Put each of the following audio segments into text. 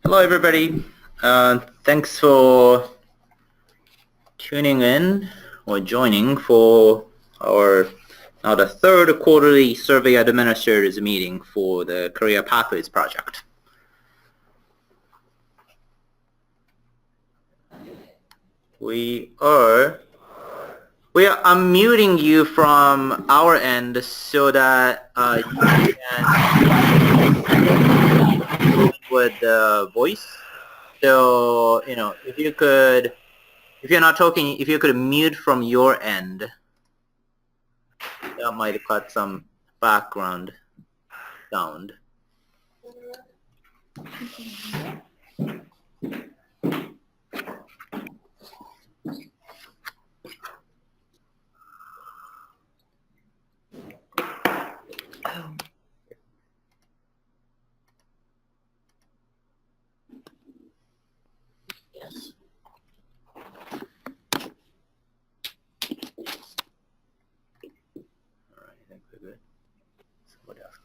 Hello, everybody. Thanks for tuning in or joining for our now the third quarterly survey administrators meeting for the Career Pathways project. We are unmuting you from our end so that you can with the voice. So if you're not talking, if you could mute from your end, that might cut some background sound. Yes. All right, I think we're good. Somebody ask a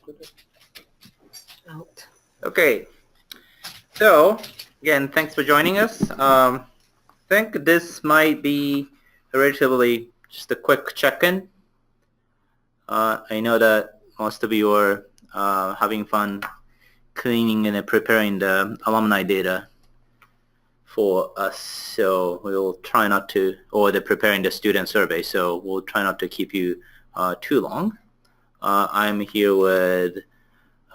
question. Out. Okay. So again, thanks for joining us. I think this might be relatively just a quick check-in. I know that most of you are having fun cleaning and preparing the alumni data for us, so we'll try not to, or the preparing the student survey, so we'll try not to keep you too long. I'm here with,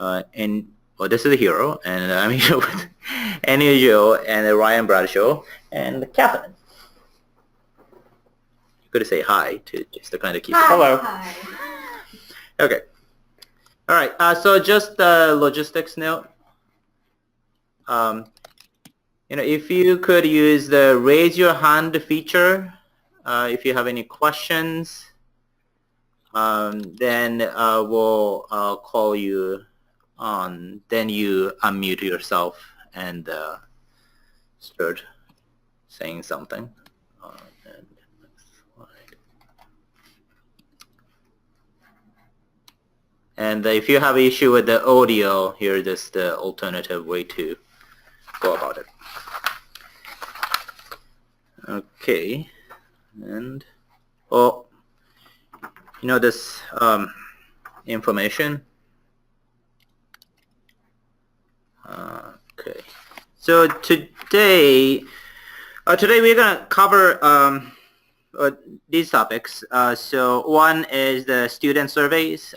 this is Hiro, and I'm here with Enio and Ryan Bradshaw and Catherine. You could say hi to just to kind of keep it. Hello. Hi. Okay. All right. So just a logistics note. If you could use the raise your hand feature, if you have any questions, then we'll call you on. Then you unmute yourself and start saying something. And next slide. And if you have issue with the audio, here is the alternative way to go about it. Okay, and this information. Okay, so today we're gonna cover these topics. So one is the student surveys.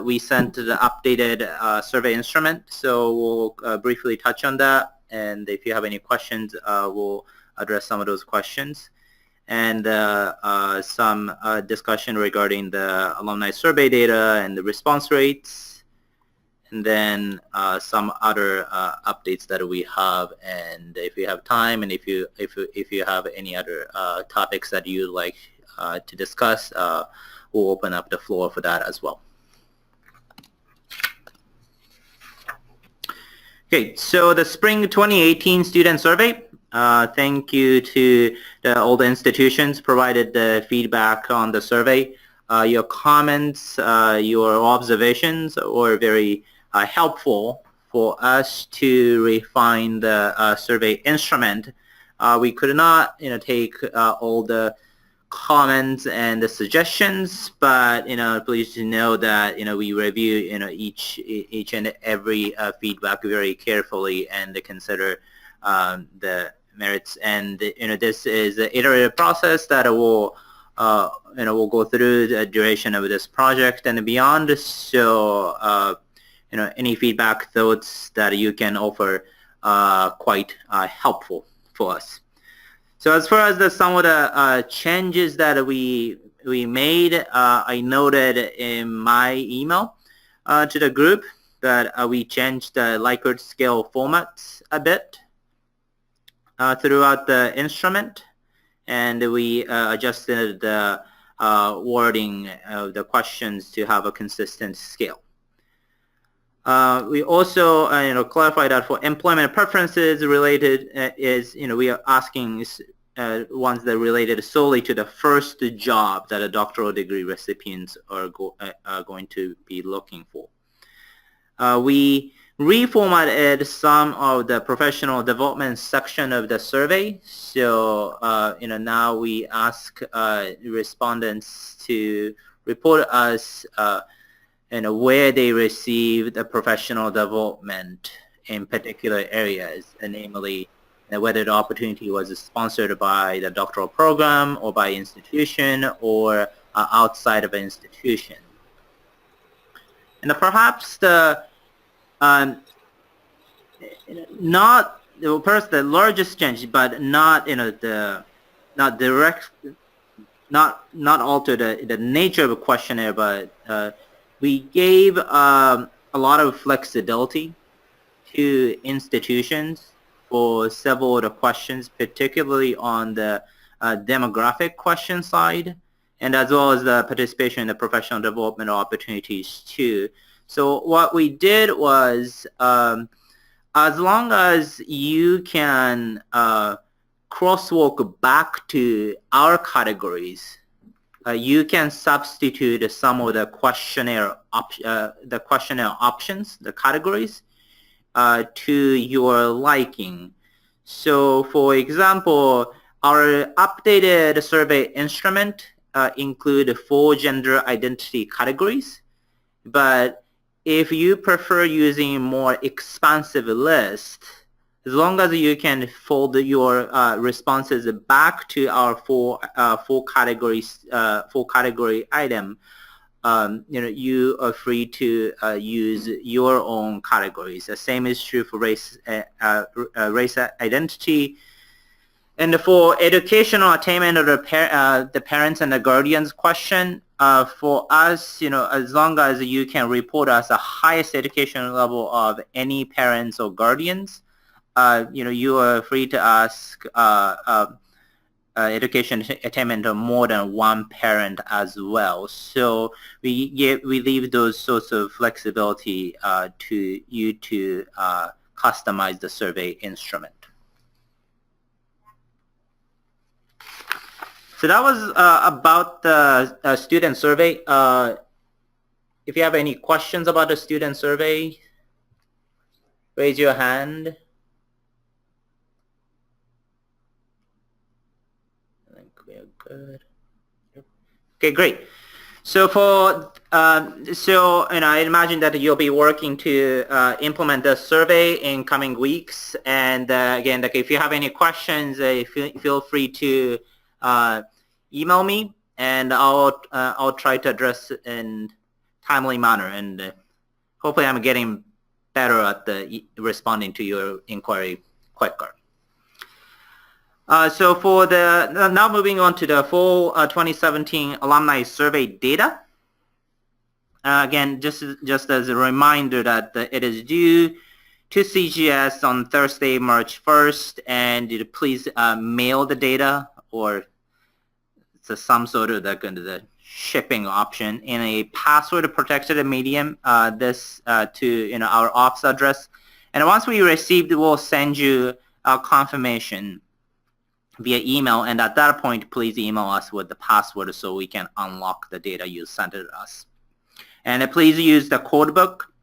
We sent the updated survey instrument, so we'll briefly touch on that. And if you have any questions, we'll address some of those questions. And some discussion regarding the alumni survey data and the response rates. And then some other updates that we have, and if you have time, and if you have any other topics that you'd like to discuss, we'll open up the floor for that as well. Okay, so the Spring 2018 Student Survey. Thank you to all the institutions provided the feedback on the survey. Your comments, your observations were very helpful for us to refine the survey instrument. We could not, take all the comments and the suggestions, but please know that we review each and every feedback very carefully and consider the merits. And this is an iterative process that will we'll go through the duration of this project and beyond. So any feedback, thoughts that you can offer quite helpful for us. So as far as some of the changes that we made, I noted in my email to the group that we changed the Likert scale formats a bit throughout the instrument, and we adjusted the wording of the questions to have a consistent scale. We also clarify that for employment preferences related we are asking ones that are related solely to the first job that a doctoral degree recipients are going to be looking for. we reformatted some of the professional development section of the survey. So, now we ask respondents to report us where they received the professional development in particular areas, and namely whether the opportunity was sponsored by the doctoral program or by institution or outside of an institution. And perhaps the perhaps the largest change, but not not alter the nature of the questionnaire, but we gave a lot of flexibility to institutions for several of the questions, particularly on the demographic question side, and as well as the participation in the professional development opportunities too. So what we did was, as long as you can crosswalk back to our categories, you can substitute some of the questionnaire options, the categories, to your liking. So, for example, our updated survey instrument include 4 gender identity categories, but if you prefer using more expansive list, as long as you can fold your responses back to our four category item, you are free to use your own categories. The same is true for race identity. And for educational attainment of the parents and the guardians question, for us, as long as you can report us the highest education level of any parents or guardians, you are free to ask education attainment of more than one parent as well. So we leave those sorts of flexibility to you to customize the survey instrument. So that was about the student survey. If you have any questions about the student survey, raise your hand. I think we are good. Okay, great. So I imagine that you'll be working to implement the survey in coming weeks. And again, if you have any questions, feel free to email me, and I'll try to address it in timely manner, and hopefully I'm getting better at responding to your inquiry quicker. So for now moving on to the full 2017 alumni survey data. Again, just as a reminder that it is due to CGS on Thursday, March 1st, and please mail the data, or some sort of the shipping option in a password protected medium, to our office address. And once we receive it, we'll send you a confirmation via email, and at that point please email us with the password so we can unlock the data you sent it to us. And please use the code book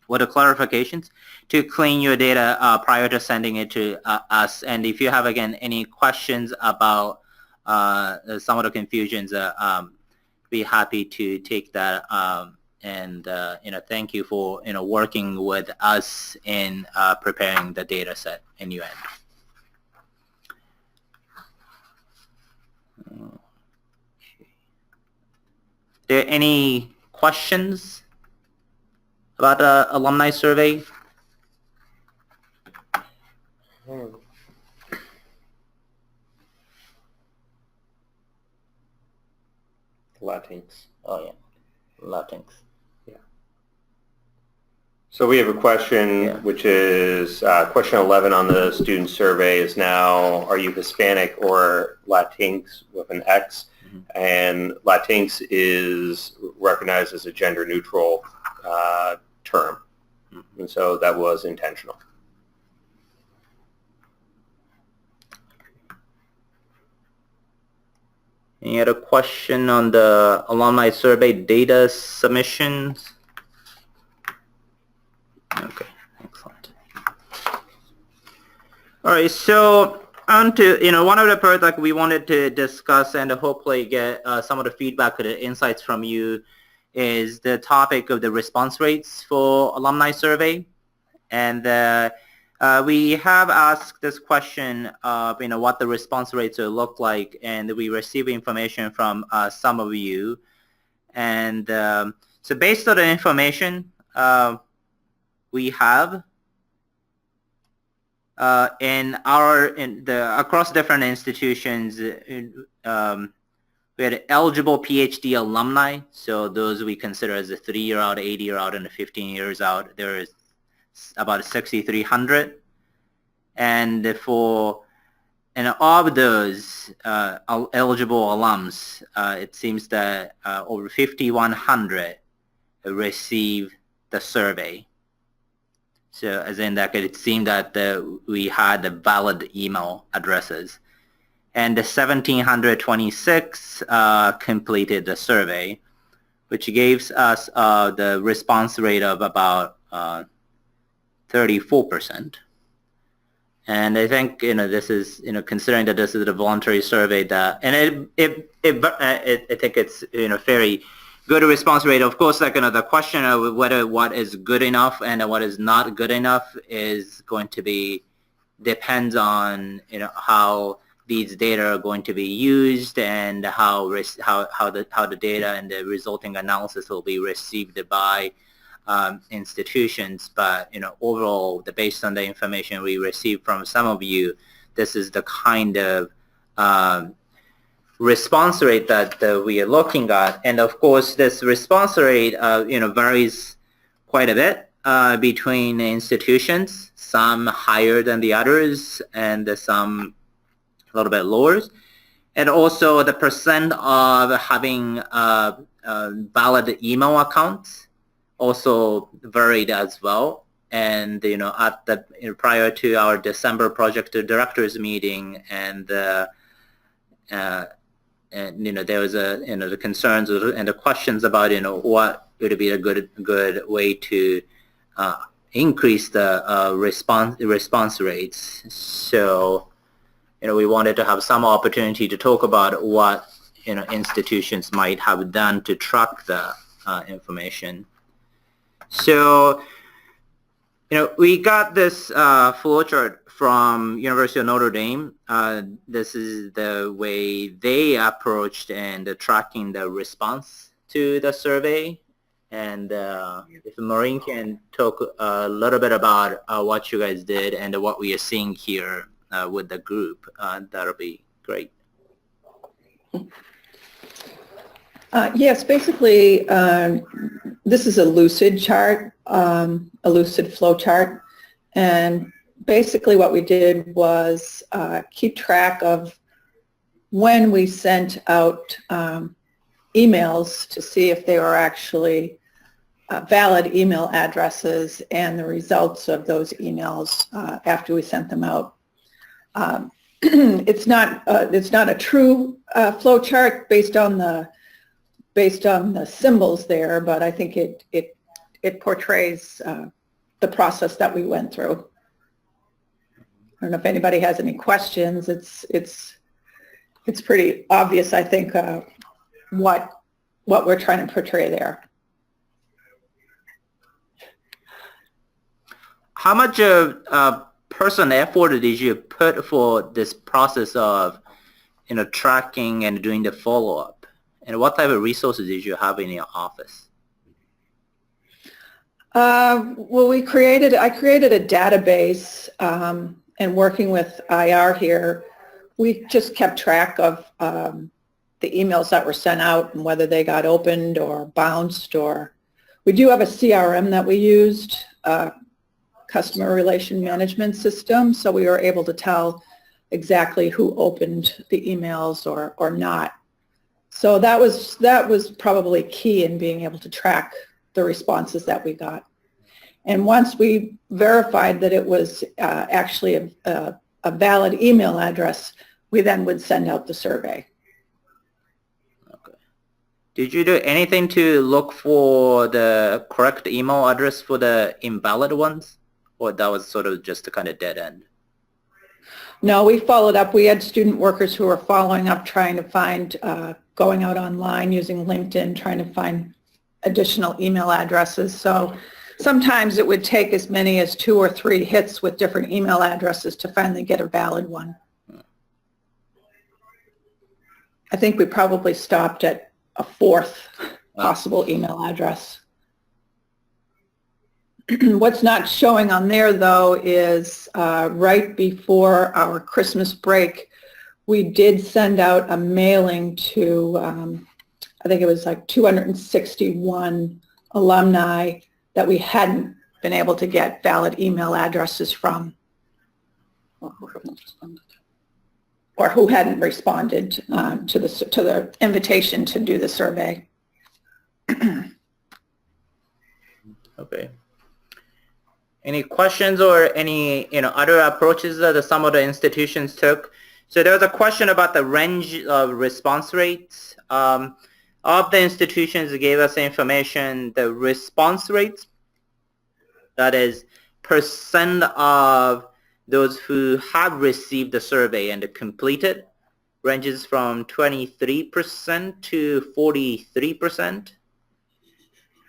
with the clarifications to clean your data prior to sending it to us. And if you have, again, any questions about some of the confusions, be happy to take that, and thank you for working with us in preparing the data set in UN. Okay. Are there any questions about the alumni survey? Latinx. Oh yeah, Latinx. Yeah. So we have a question, which is question 11 on the student survey is now, are you Hispanic or Latinx with an X? Mm-hmm. And Latinx is recognized as a gender neutral term. Mm-hmm. And so that was intentional. Any other question on the alumni survey data submissions? All right, so on to, one of the parts like we wanted to discuss and hopefully get some of the feedback or the insights from you is the topic of the response rates for alumni survey. And we have asked this question of, what the response rates will look like, and we receive information from some of you. And so based on the information we have, across different institutions, we had eligible PhD alumni, so those we consider as a 3-year out, 8-year out, and 15 years out. There is about 6,300, and of those eligible alums, it seems that over 5,100 receive the survey. So as in that it seemed that we had the valid email addresses. And the 1,726 completed the survey, which gives us the response rate of about 34%. And I think, this is, considering that this is a voluntary survey and I think it's, very good response rate. Of course, the question of what is good enough and what is not good enough is going to depends on, how these data are going to be used and how the data and the resulting analysis will be received by institutions. But, overall, based on the information we received from some of you, this is the kind of response rate that we are looking at. And of course, this response rate, varies quite a bit between institutions, some higher than the others and some a little bit lower. And also the percent of having valid email accounts also varied as well. And, at prior to our December project directors meeting, and there was the concerns and the questions about what would be a good way to increase the response rates. So we wanted to have some opportunity to talk about what institutions might have done to track the information. So we got this flowchart from University of Notre Dame. This is the way they approached and tracking the response to the survey. And if Maureen can talk a little bit about what you guys did and what we are seeing here with the group, that'll be great. Yes, basically, this is a lucid chart, a lucid flow chart. And basically what we did was keep track of when we sent out emails to see if they were actually valid email addresses and the results of those emails after we sent them out. It's not a true flow chart based on the symbols there, but I think it portrays the process that we went through. I don't know if anybody has any questions. It's pretty obvious, I think, what we're trying to portray there. How much person effort did you put for this process of tracking and doing the follow-up? And what type of resources did you have in your office? Well, I created a database, and working with IR here, we just kept track of the emails that were sent out and whether they got opened or bounced. Or we do have a CRM that we used, customer relation management system, so we were able to tell exactly who opened the emails or not. So that was probably key in being able to track the responses that we got. And once we verified that it was actually a valid email address, we then would send out the survey. Okay. Did you do anything to look for the correct email address for the invalid ones? Or that was sort of just a kind of dead end? No, we followed up. We had student workers who were following up, trying to find, going out online using LinkedIn, trying to find additional email addresses. So sometimes it would take as many as 2 or 3 hits with different email addresses to finally get a valid one. I think we probably stopped at a 4th possible email address. What's not showing on there, though, is right before our Christmas break, we did send out a mailing to, I think it was like 261 alumni that we hadn't been able to get valid email addresses from, or who hadn't responded to the invitation to do the survey. Okay. Any questions or any other approaches that some of the institutions took? So there was a question about the range of response rates. Of the institutions that gave us information, the response rates, that is percent of those who have received the survey and completed, ranges from 23% to 43%.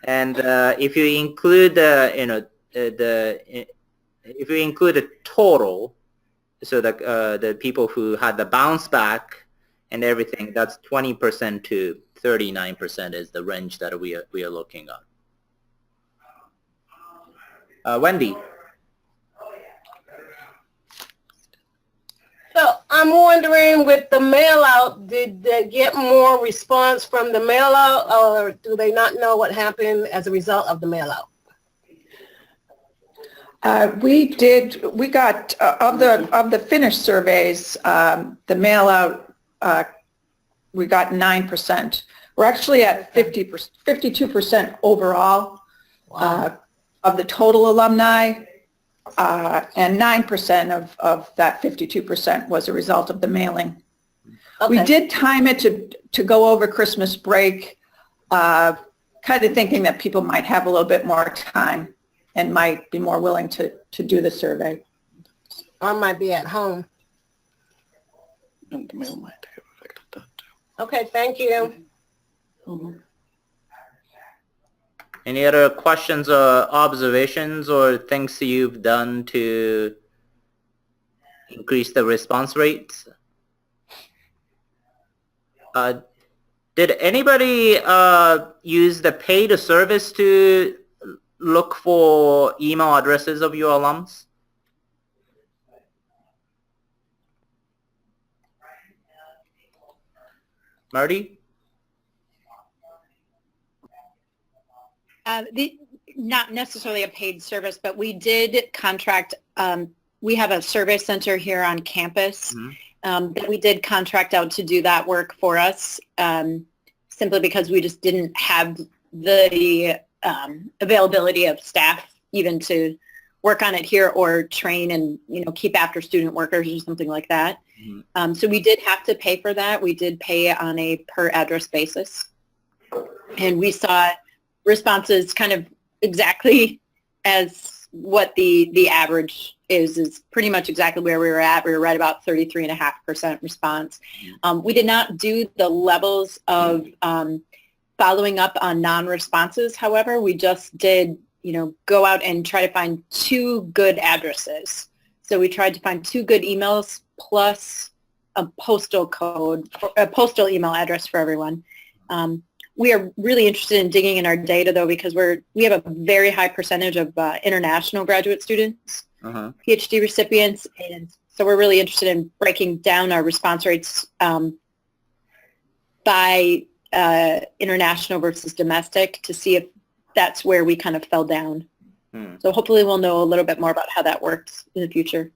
And if you include the if you include the total, so the people who had the bounce back and everything, that's 20% to 39% is the range that we are looking at. Wendy. So I'm wondering, with the mail out, did they get more response from the mail out, or do they not know what happened as a result of the mail out? We got, of the finished surveys, the mail out, we got 9%. We're actually at 52% overall. Wow. Of the total alumni, and 9% of that 52% was a result of the mailing. Okay. We did time it to go over Christmas break, kind of thinking that people might have a little bit more time and might be more willing to do the survey. Or might be at home. And the mail might have affected that too. Okay, thank you. Mm-hmm. Any other questions or observations or things you've done to increase the response rates? Did anybody use the paid service to look for email addresses of your alums? Marty? Not necessarily a paid service, but we did contract, we have a survey center here on campus that we did contract out to do that work for us, simply because we just didn't have the availability of staff even to work on it here or train and keep after student workers or something like that. So we did have to pay for that. We did pay on a per address basis, and we saw responses kind of exactly as what the average is pretty much exactly where we were at. We were right about 33.5% response. We did not do the levels of following up on non-responses. However, we just did, go out and try to find 2 good addresses. So we tried to find 2 good emails plus a postal code, a postal email address for everyone. We are really interested in digging in our data, though, because we have a very high percentage of international graduate students, PhD recipients, and so we're really interested in breaking down our response rates by international versus domestic to see if that's where we kind of fell down. So hopefully we'll know a little bit more about how that works in the future.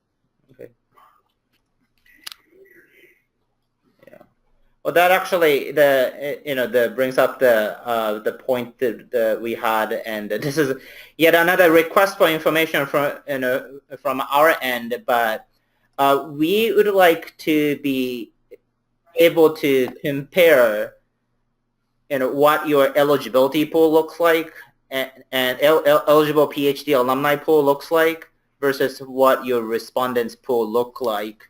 Well, that actually brings up the point that we had, and this is yet another request for information from our end. But we would like to be able to compare, what your eligibility pool looks like and eligible PhD alumni pool looks like versus what your respondents pool look like.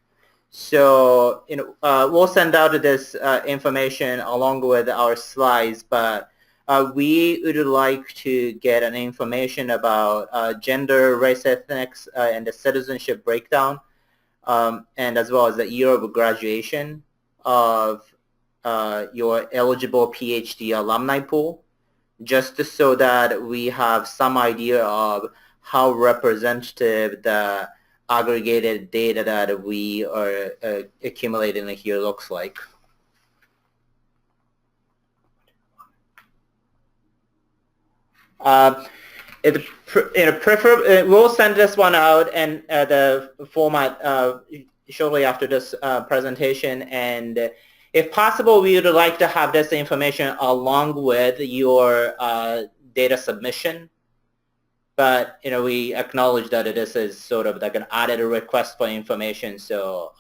So, we'll send out this information along with our slides, but we would like to get an information about gender, race, ethnics, and the citizenship breakdown, and as well as the year of graduation of your eligible PhD alumni pool, just so that we have some idea of how representative the aggregated data that we are accumulating here looks like. We'll send this one out and the format shortly after this presentation, and if possible, we would like to have this information along with your data submission. But we acknowledge that this is sort of like an added request for information, so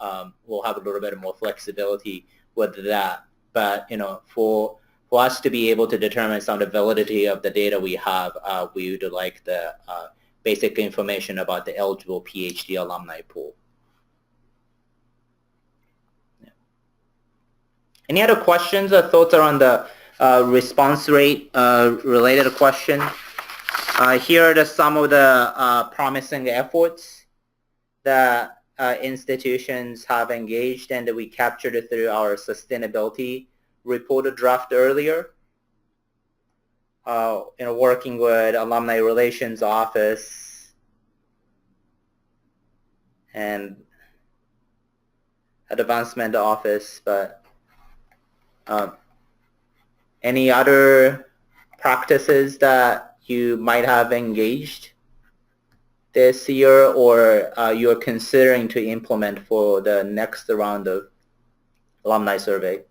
we'll have a little bit more flexibility with that. But for us to be able to determine some of the validity of the data we have, we would like the basic information about the eligible PhD alumni pool. Yeah. Any other questions or thoughts around the response rate related question? Here are some of the promising efforts that institutions have engaged and that we captured it through our sustainability report draft earlier. Working with Alumni Relations Office and Advancement Office, but any other practices that you might have engaged this year or you're considering to implement for the next round of alumni survey?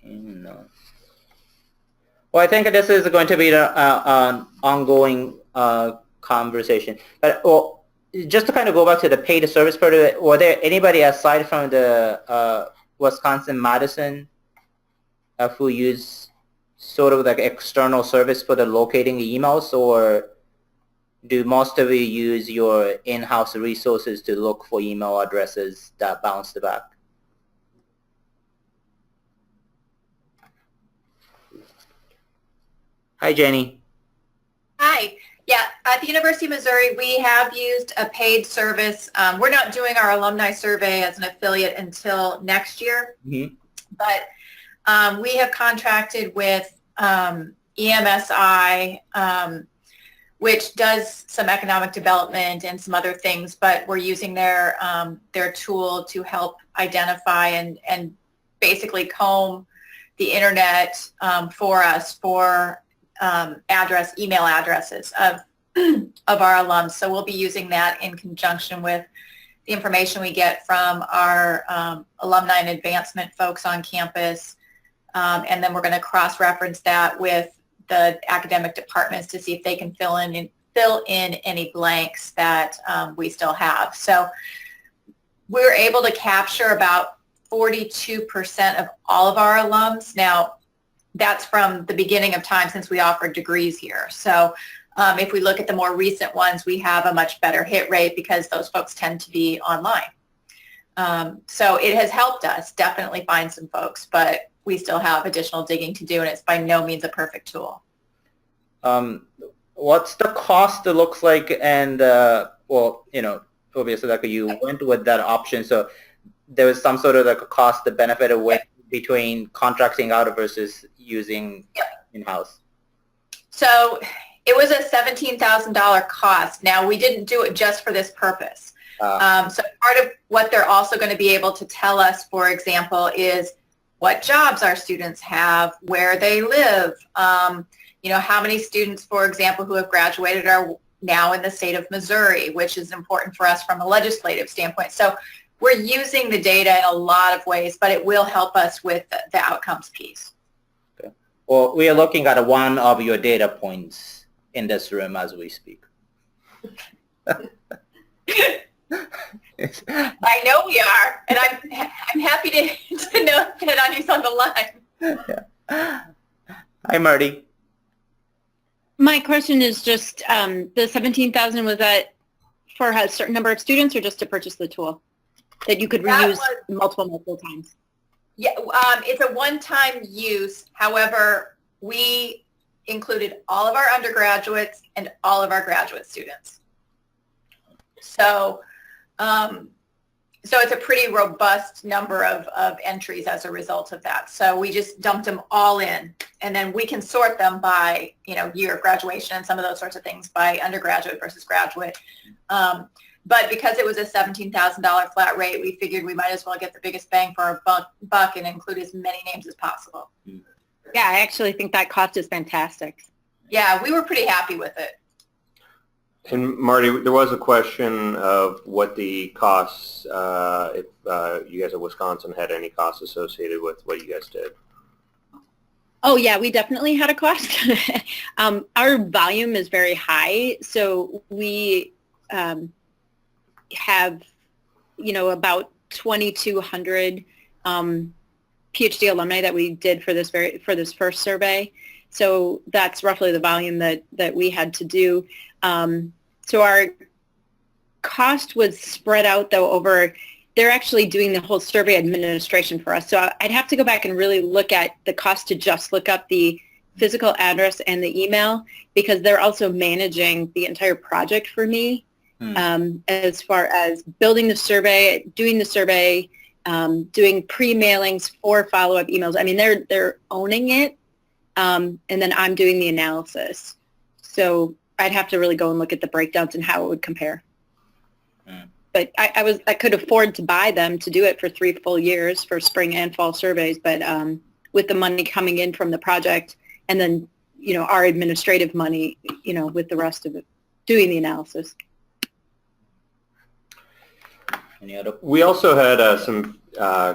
No. Well, I think this is going to be an ongoing conversation. But just to kind of go back to the paid service part of it, were there anybody aside from the Wisconsin-Madison who use sort of like external service for the locating the emails, or do most of you use your in-house resources to look for email addresses that bounced back? Hi, Jenny. Hi. Yeah, at the University of Missouri, we have used a paid service. We're not doing our alumni survey as an affiliate until next year, but we have contracted with EMSI, which does some economic development and some other things, but we're using their tool to help identify and basically comb the internet for us for email addresses of our alums. So we'll be using that in conjunction with the information we get from our alumni and advancement folks on campus. And then we're going to cross-reference that with the academic departments to see if they can fill in any blanks that we still have. So we're able to capture about 42% of all of our alums. Now, that's from the beginning of time since we offered degrees here. So if we look at the more recent ones, we have a much better hit rate because those folks tend to be online. So it has helped us definitely find some folks, but we still have additional digging to do, and it's by no means a perfect tool. What's the cost it looks like? And well, obviously like you went with that option, so there was some sort of like a cost to benefit away between contracting out versus using in-house. So it was a $17,000 cost. Now, we didn't do it just for this purpose. So part of what they're also going to be able to tell us, for example, is what jobs our students have, where they live, how many students, for example, who have graduated are now in the state of Missouri, which is important for us from a legislative standpoint. So we're using the data in a lot of ways, but it will help us with the outcomes piece. Okay. Well, we are looking at one of your data points in this room as we speak. I know we are, and I'm happy to know that Anu's on the line. Hi, Marty. My question is just, the 17,000, was that for a certain number of students or just to purchase the tool that you could That reuse multiple times? Yeah, it's a one-time use. However, we included all of our undergraduates and all of our graduate students. So, so it's a pretty robust number of entries as a result of that. So we just dumped them all in, and then we can sort them by, year of graduation and some of those sorts of things by undergraduate versus graduate. But because it was a $17,000 flat rate, we figured we might as well get the biggest bang for our buck and include as many names as possible. Yeah, I actually think that cost is fantastic. Yeah, we were pretty happy with it. And Marty, there was a question of what the costs, if you guys at Wisconsin had any costs associated with what you guys did. Oh yeah, we definitely had a cost. Our volume is very high, so we have, about 2,200 PhD alumni that we did for this first survey. So that's roughly the volume that we had to do. So our cost was spread out though over, they're actually doing the whole survey administration for us. So I'd have to go back and really look at the cost to just look up the physical address and the email, because they're also managing the entire project for me. As far as building the survey, doing the survey, doing pre-mailings for follow-up emails. I mean, they're owning it, and then I'm doing the analysis. So I'd have to really go and look at the breakdowns and how it would compare. But I could afford to buy them to do it for 3 full years for spring and fall surveys. But with the money coming in from the project, and then our administrative money, with the rest of it, doing the analysis. Any other? We also had some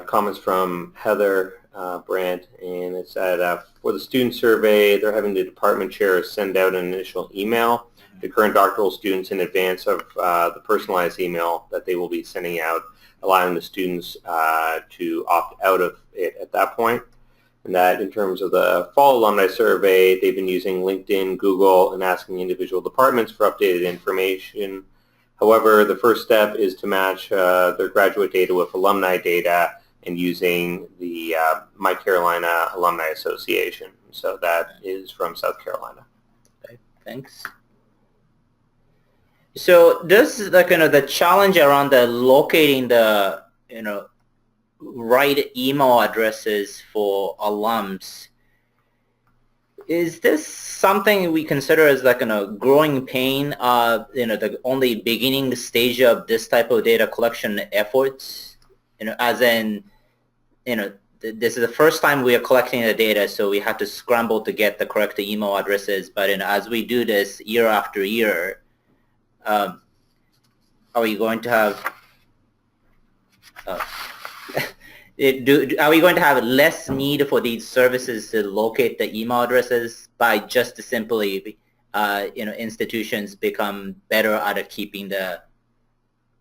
comments from Heather Brandt, and it said for the student survey, they're having the department chair send out an initial email to current doctoral students in advance of the personalized email that they will be sending out, allowing the students to opt out of it at that point. And that in terms of the fall alumni survey, they've been using LinkedIn, Google, and asking individual departments for updated information. However, the first step is to match their graduate data with alumni data and using the My Carolina Alumni Association. So that is from South Carolina. Okay, thanks. So this is the challenge around the locating the right email addresses for alums. Is this something we consider as growing pain, the only beginning stage of this type of data collection efforts? As in, this is the first time we are collecting the data, so we have to scramble to get the correct email addresses. But as we do this year after year, are we going to have are we going to have less need for these services to locate the email addresses by just simply, institutions become better at keeping the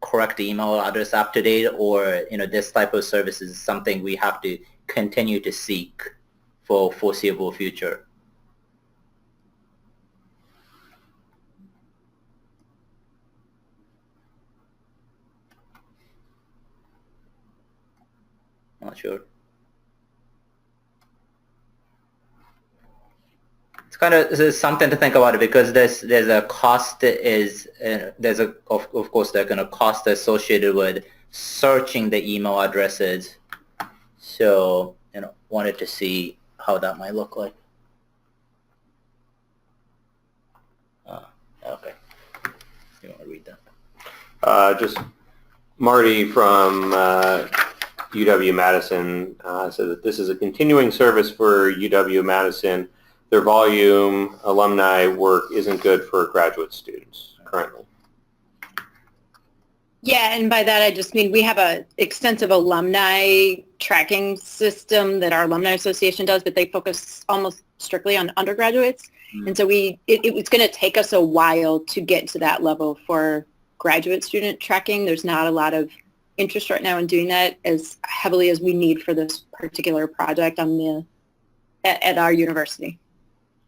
correct email address up to date, or, this type of service is something we have to continue to seek for foreseeable future? Not sure. It's this is something to think about, because there's a cost of course there's a cost associated with searching the email addresses. So wanted to see how that might look like. Okay. You want to read that? Just Marty from UW-Madison said that this is a continuing service for UW-Madison. Their volume alumni work isn't good for graduate students currently. Yeah, and by that I just mean we have a extensive alumni tracking system that our alumni association does, but they focus almost strictly on undergraduates. And so it's going to take us a while to get to that level for graduate student tracking. There's not a lot of interest right now in doing that as heavily as we need for this particular project at our university.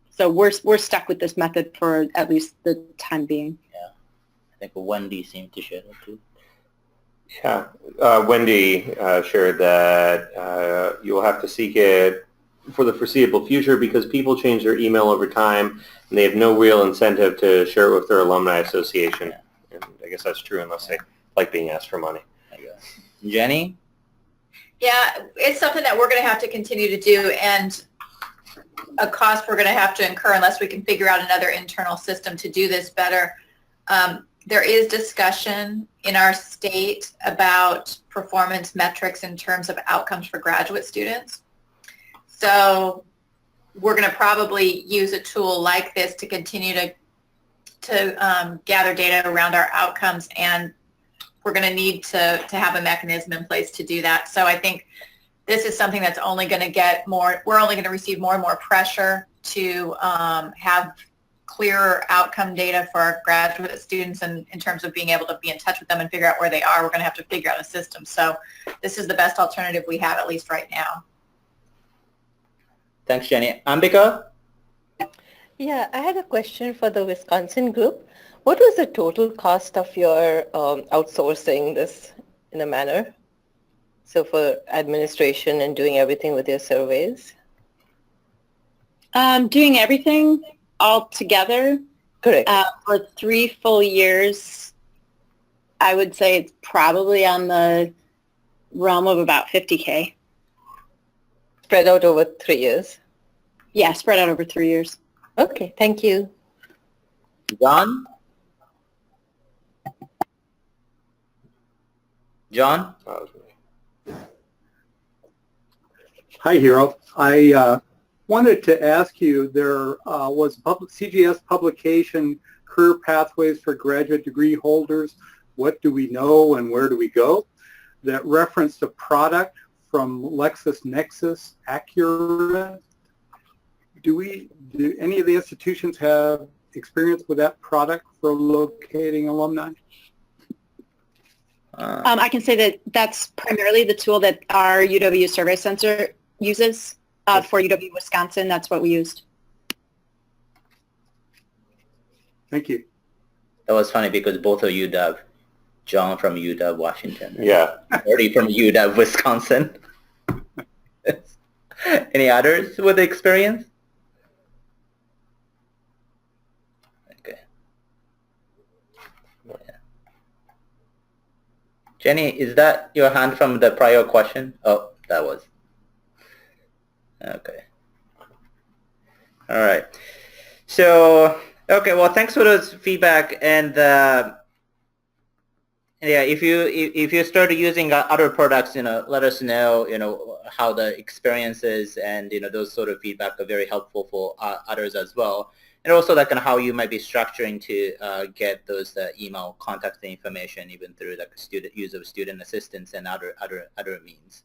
So we're stuck with this method for at least the time being. I think Wendy seemed to share that too. Yeah, Wendy shared that you'll have to seek it for the foreseeable future because people change their email over time and they have no real incentive to share it with their alumni association. And I guess that's true unless they like being asked for money. I guess. Jenny? Yeah, it's something that we're going to have to continue to do, and a cost we're going to have to incur unless we can figure out another internal system to do this better. There is discussion in our state about performance metrics in terms of outcomes for graduate students. So we're going to probably use a tool like this to continue to gather data around our outcomes, and we're going to need to have a mechanism in place to do that. So I think this is something that's only going to get more, we're only going to receive more and more pressure to have clearer outcome data for our graduate students, and in terms of being able to be in touch with them and figure out where they are, we're going to have to figure out a system. So this is the best alternative we have, at least right now. Thanks, Jenny. Ambika? Yeah, I had a question for the Wisconsin group. What was the total cost of your outsourcing this in a manner? So for administration and doing everything with your surveys? Doing everything all together Correct. for 3 full years, I would say it's probably on the realm of about $50K. Spread out over 3 years? Yeah, spread out over 3 years. Okay, thank you. John? John? Hi, Hero. I wanted to ask you, there was a CGS publication, Career Pathways for Graduate Degree Holders. What do we know and where do we go? That referenced a product from LexisNexis, Accurate. Do any of the institutions have experience with that product for locating alumni? I can say that that's primarily the tool that our UW Survey Center uses for UW Wisconsin. That's what we used. Thank you. That was funny because both of UW, John from UW Washington, Yeah. Marty from UW Wisconsin. Any others with experience? Okay. Yeah. Jenny, is that your hand from the prior question? Oh, that was. Okay. All right. So, okay, well, thanks for those feedback. And yeah, if you start using other products, let us know, how the experience is, and those sort of feedback are very helpful for others as well. And also that kind of how you might be structuring to get those email contact information, even through like use of student assistance and other means.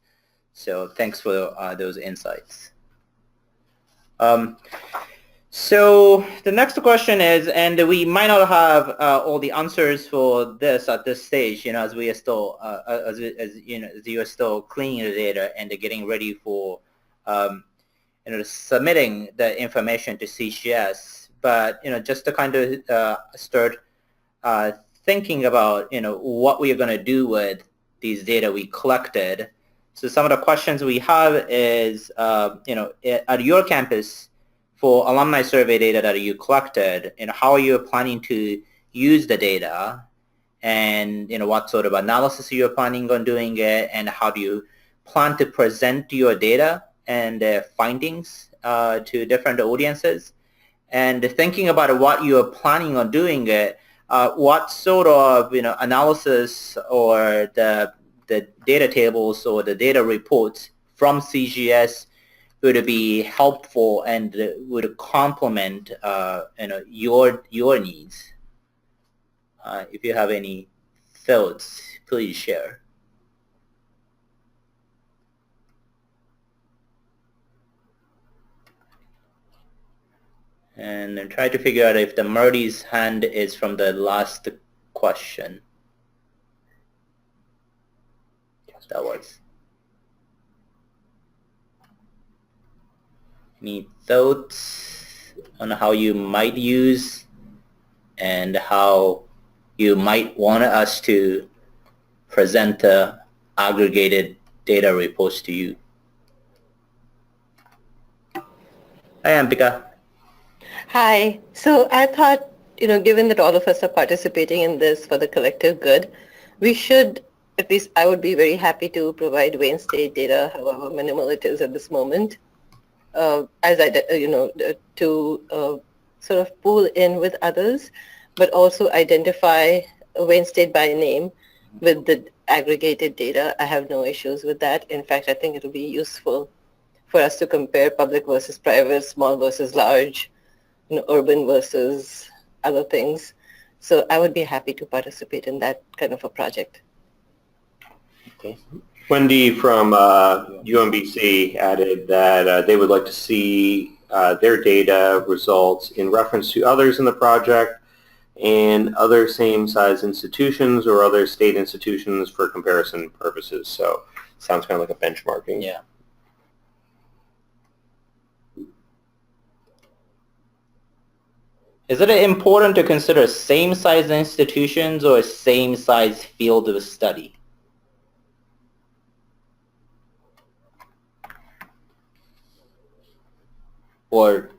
So thanks for those insights. So the next question is, and we might not have all the answers for this at this stage, as we are still, as you are still cleaning the data and getting ready for, submitting the information to CGS. But just to kind of start thinking about, what we are going to do with these data we collected. So some of the questions we have is, at your campus, for alumni survey data that you collected, how are you planning to use the data, and what sort of analysis you're planning on doing it, and how do you plan to present your data and findings to different audiences, and thinking about what you're planning on doing it, what sort of analysis or the data tables or the data reports from CGS would be helpful and would complement your needs. If you have any thoughts, please share. And I'm trying to figure out if the Marty's hand is from the last question. that was. Any thoughts on how you might use and how you might want us to present the aggregated data reports to you? Hi, Ambika. Hi. So I thought, given that all of us are participating in this for the collective good, we should, at least I would be very happy to provide Wayne State data, however minimal it is at this moment, to sort of pool in with others, but also identify Wayne State by name with the aggregated data. I have no issues with that. In fact, I think it will be useful for us to compare public versus private, small versus large, urban versus other things. So I would be happy to participate in that kind of a project. Okay. Wendy from UMBC added that they would like to see their data results in reference to others in the project and other same-size institutions or other state institutions for comparison purposes. So sounds kind of like a benchmarking. Yeah. Is it important to consider same-size institutions or same-size field of study? Or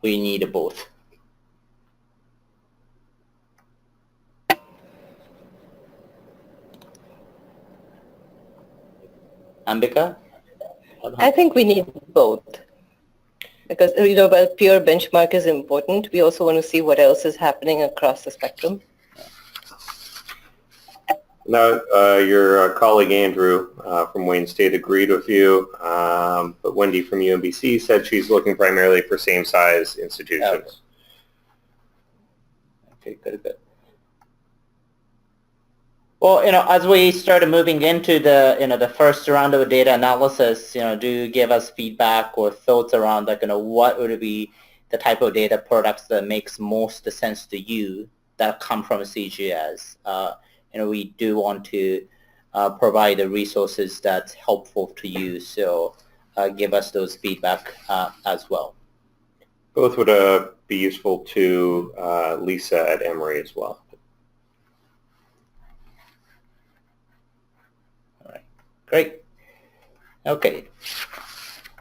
we need both? Ambika? I think we need both. Because, while pure benchmark is important, we also want to see what else is happening across the spectrum. Now, your colleague Andrew from Wayne State agreed with you, but Wendy from UMBC said she's looking primarily for same-size institutions. Okay, good. Well, as we started moving into the, the first round of data analysis, do give us feedback or thoughts around, what would be the type of data products that makes most sense to you that come from CGS. We do want to provide the resources that's helpful to you, so give us those feedback as well. Both would be useful to Lisa at Emory as well. Great. Okay.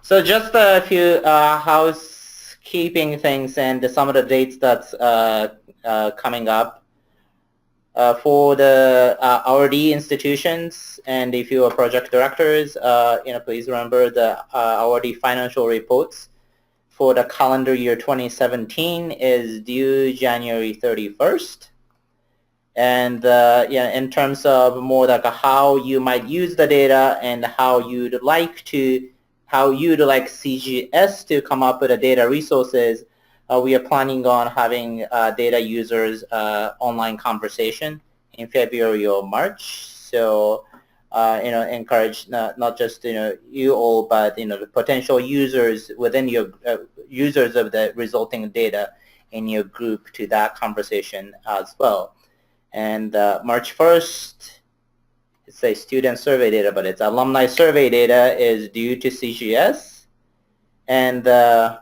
So just a few housekeeping things and some of the dates that's coming up for the RD institutions. And if you are project directors, please remember the RD financial reports for the calendar year 2017 is due January 31st. And in terms of more like how you might use the data and how you'd like CGS to come up with the data resources, we are planning on having data users online conversation in February or March. So encourage not just you all, but the potential users within your users of the resulting data in your group to that conversation as well. And March 1st, it's a student survey data, but it's alumni survey data is due to CGS. And the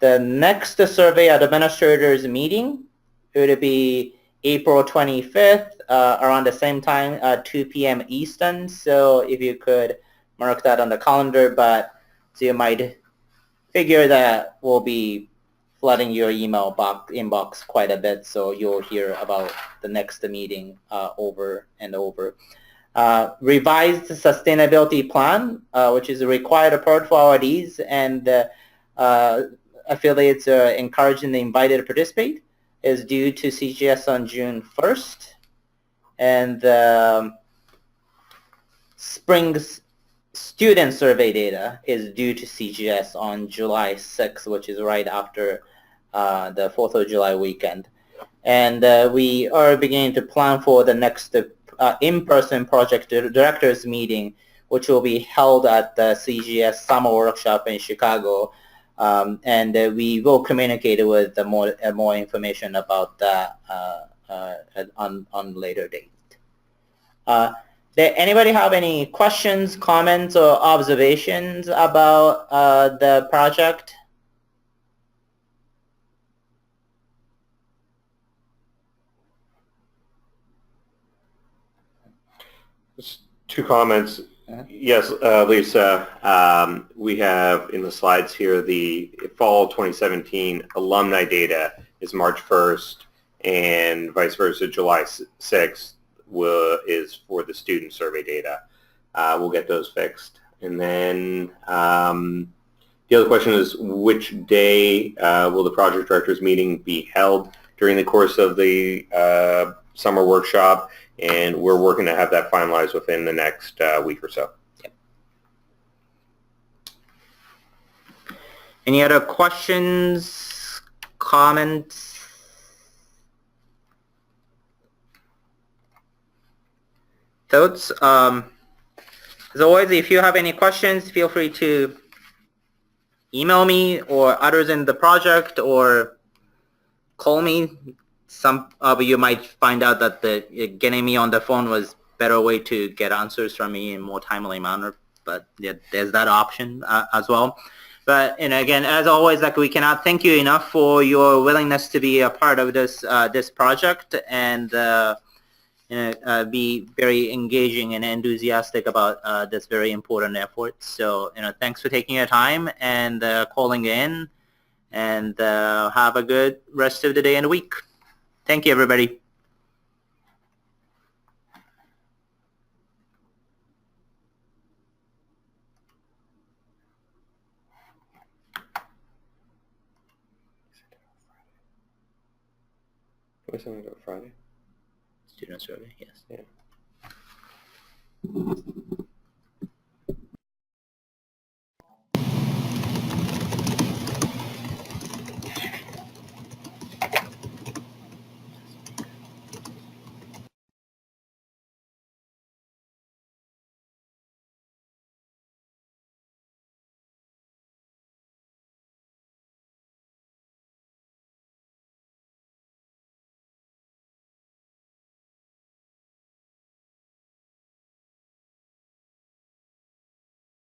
next survey administrators meeting would be April 25th, around the same time, 2 p.m. Eastern. So if you could mark that on the calendar, but so you might figure that we'll be flooding your email inbox quite a bit, so you'll hear about the next meeting over and over. Revised sustainability plan, which is a required part for RDs, and affiliates are encouraged and invited to participate, is due to CGS on June 1st. And spring's student survey data is due to CGS on July 6th, which is right after the 4th of July weekend. And we are beginning to plan for the next in-person project directors meeting, which will be held at the CGS summer workshop in Chicago. And we will communicate with more information about that on later date. Anybody have any questions, comments, or observations about the project? Just two comments. Uh-huh. Yes, Lisa, we have in the slides here the fall 2017 alumni data is March 1st and vice versa July 6th is for the student survey data. We'll get those fixed. And then the other question is which day will the project directors meeting be held during the course of the summer workshop? And we're working to have that finalized within the next week or so. Yep. Any other questions, comments? Thoughts? As always, if you have any questions, feel free to email me or others in the project or call me. Some of you might find out that getting me on the phone was a better way to get answers from me in a more timely manner, but yeah, there's that option as well. But again, as always, we cannot thank you enough for your willingness to be a part of this this project and be very engaging and enthusiastic about this very important effort. So thanks for taking your time and calling in, and have a good rest of the day and week. Thank you, everybody. Can we send it on Friday? Student survey, yes. Yeah.